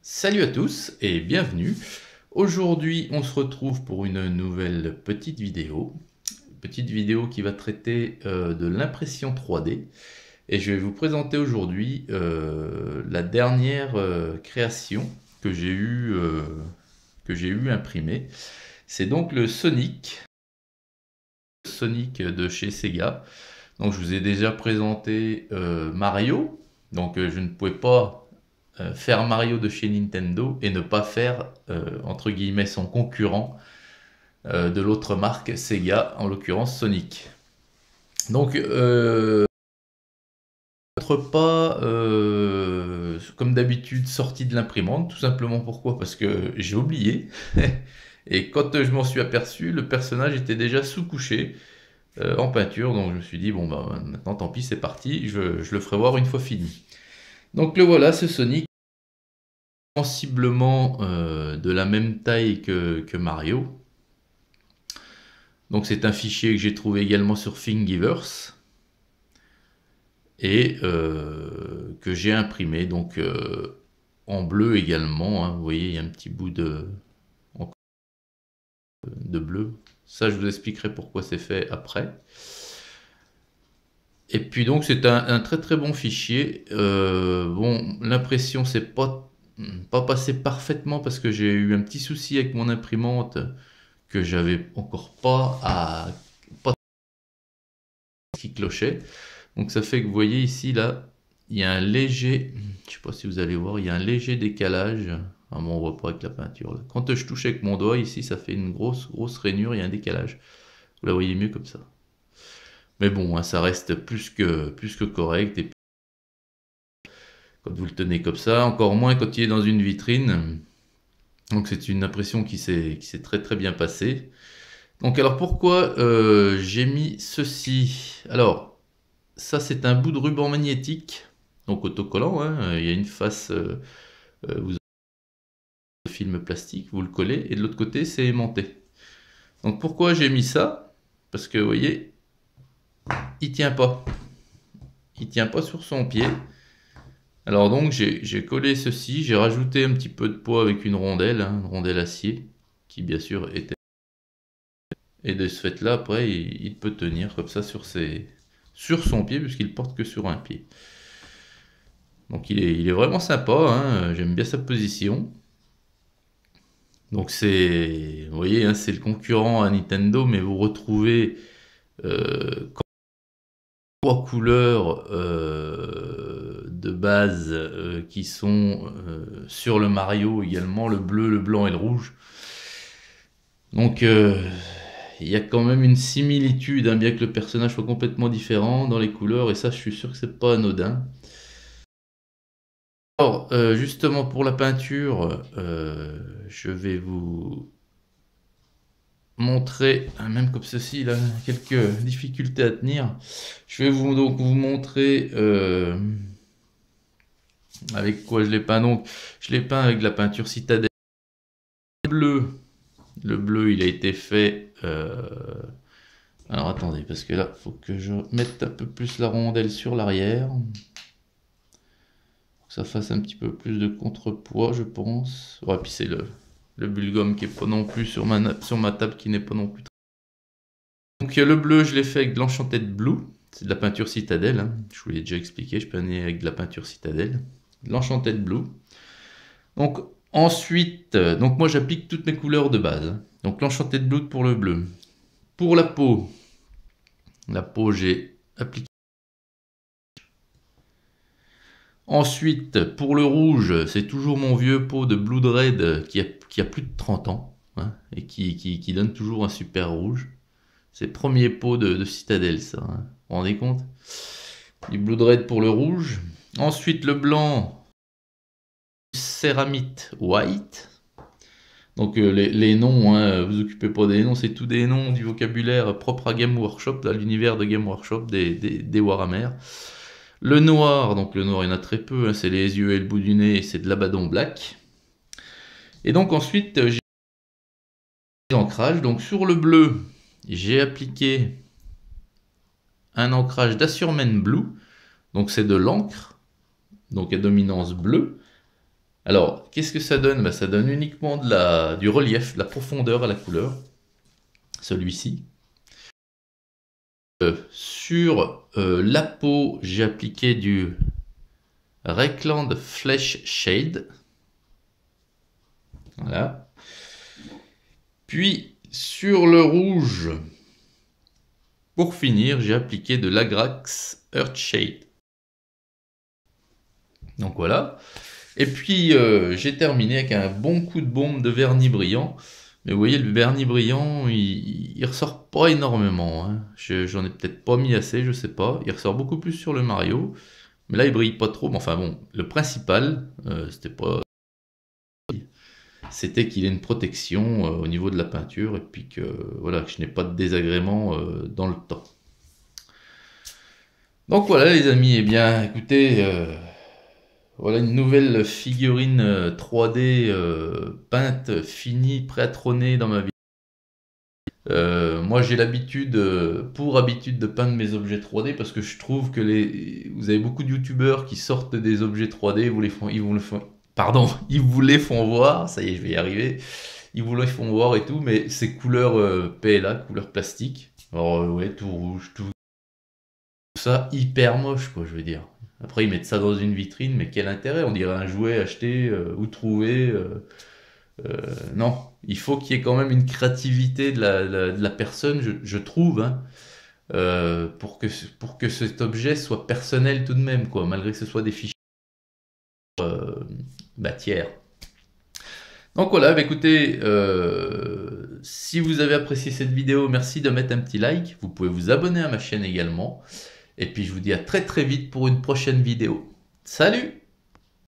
Salut à tous et bienvenue. Aujourd'hui, on se retrouve pour une nouvelle petite vidéo. Petite vidéo qui va traiter de l'impression 3D. Et je vais vous présenter aujourd'hui la dernière création que j'ai eu imprimée. C'est donc le Sonic de chez Sega. Donc je vous ai déjà présenté Mario. Donc je ne pouvais pas faire Mario de chez Nintendo et ne pas faire, entre guillemets, son concurrent de l'autre marque, Sega, en l'occurrence Sonic. Donc, pas, comme d'habitude, sorti de l'imprimante, tout simplement pourquoi? Parce que j'ai oublié. Et quand je m'en suis aperçu, le personnage était déjà sous-couché en peinture, donc je me suis dit, bon, bah, maintenant tant pis, c'est parti, je le ferai voir une fois fini. Donc le voilà, ce Sonic. Sensiblement de la même taille que Mario. Donc c'est un fichier que j'ai trouvé également sur Thingiverse et que j'ai imprimé donc en bleu également, hein. Vous voyez, il y a un petit bout de bleu. Ça, je vous expliquerai pourquoi c'est fait après. Et puis donc c'est un très très bon fichier. Bon, l'impression c'est pas passé parfaitement parce que j'ai eu un petit souci avec mon imprimante que j'avais encore pas qui clochait. Donc ça fait que vous voyez ici là, il y a un léger, je sais pas si vous allez voir, il y a un léger décalage. Ah bon, on voit pas avec la peinture là. Quand je touche avec mon doigt ici, ça fait une grosse rainure, il y a un décalage. Vous la voyez mieux comme ça. Mais bon, hein, ça reste plus que correct. Et quand vous le tenez comme ça, encore moins quand il est dans une vitrine. Donc c'est une impression qui s'est très très bien passée. Donc alors pourquoi j'ai mis ceci? Alors ça c'est un bout de ruban magnétique, donc autocollant, hein. Il y a une face, vous avez le film plastique, vous le collez, et de l'autre côté c'est aimanté. Donc pourquoi j'ai mis ça? Parce que vous voyez, il tient pas. Il tient pas sur son pied. Alors donc j'ai collé ceci, j'ai rajouté un petit peu de poids avec une rondelle, hein, une rondelle acier, qui bien sûr était... Et de ce fait là, après, il peut tenir comme ça sur son pied, puisqu'il porte que sur un pied. Donc il est vraiment sympa, hein, j'aime bien sa position. Donc vous voyez, hein, c'est le concurrent à Nintendo, mais vous retrouvez trois couleurs de base qui sont sur le Mario également, le bleu, le blanc et le rouge. Donc il y a quand même une similitude, hein, bien que le personnage soit complètement différent dans les couleurs, et ça je suis sûr que c'est pas anodin. Alors justement pour la peinture, je vais vous montrer, même comme ceci, là, quelques difficultés à tenir. Je vais donc vous montrer avec quoi je l'ai peint. Donc, je l'ai peint avec de la peinture citadelle bleue. Le bleu, il a été fait. Alors attendez, parce que là, il faut que je mette un peu plus la rondelle sur l'arrière. Que ça fasse un petit peu plus de contrepoids, je pense. Ouais, puis c'est le bulgum qui est pas non plus sur ma table, qui n'est pas non plus. Donc le bleu, je l'ai fait avec de l'Enchanted Blue. C'est de la peinture citadelle, hein. Je vous l'ai déjà expliqué, je peignais avec de la peinture citadelle. De l'Enchanted Blue. Donc ensuite, donc moi j'applique toutes mes couleurs de base, hein. Donc l'Enchanted Blue pour le bleu. Pour la peau j'ai appliqué. Ensuite, pour le rouge, c'est toujours mon vieux pot de Blood Red qui a plus de 30 ans, hein, et qui donne toujours un super rouge. C'est le premier pot de citadelle, ça, hein. Vous vous rendez compte? Du Blood Red pour le rouge. Ensuite, le blanc, Céramite White. Donc les noms, hein, vous occupez pas des noms, c'est tous des noms du vocabulaire propre à Game Workshop, à l'univers de Game Workshop, des Warhammer. Le noir, donc le noir il y en a très peu, hein, c'est les yeux et le bout du nez, c'est de l'Abaddon Black. Et donc ensuite, j'ai l'ancrage. Donc sur le bleu, j'ai appliqué un ancrage d'Assurman Blue. Donc c'est de l'encre, donc à dominance bleue. Alors, qu'est-ce que ça donne? Ça donne uniquement du relief, de la profondeur à la couleur, celui-ci. Sur la peau, j'ai appliqué du Reikland Flesh Shade. Voilà. Puis, sur le rouge, pour finir, j'ai appliqué de l'Agrax Earthshade. Donc voilà. Et puis, j'ai terminé avec un bon coup de bombe de vernis brillant. Mais vous voyez, le vernis brillant, il ressort pas énormément. Hein. J'en ai peut-être pas mis assez, je sais pas. Il ressort beaucoup plus sur le Mario. Mais là, il brille pas trop. Mais enfin bon, le principal, c'était qu'il ait une protection au niveau de la peinture. Et puis que, voilà, que je n'ai pas de désagrément dans le temps. Donc voilà les amis, eh bien écoutez, voilà une nouvelle figurine 3D peinte, finie, pré-trônée dans ma vie. Moi j'ai l'habitude, pour habitude de peindre mes objets 3D parce que je trouve que vous avez beaucoup de youtubeurs qui sortent des objets 3D, ils vous les font voir, ça y est je vais y arriver, ils vous les font voir et tout, mais c'est couleur PLA, couleur plastique, alors ouais tout rouge, tout ça hyper moche quoi je veux dire. Après ils mettent ça dans une vitrine, mais quel intérêt? On dirait un jouet acheté ou trouvé. Non, il faut qu'il y ait quand même une créativité de la personne, je trouve, hein, pour que cet objet soit personnel tout de même, quoi, malgré que ce soit des fichiers tiers. Donc voilà, écoutez, si vous avez apprécié cette vidéo, merci de mettre un petit like. Vous pouvez vous abonner à ma chaîne également. Et puis je vous dis à très très vite pour une prochaine vidéo. Salut!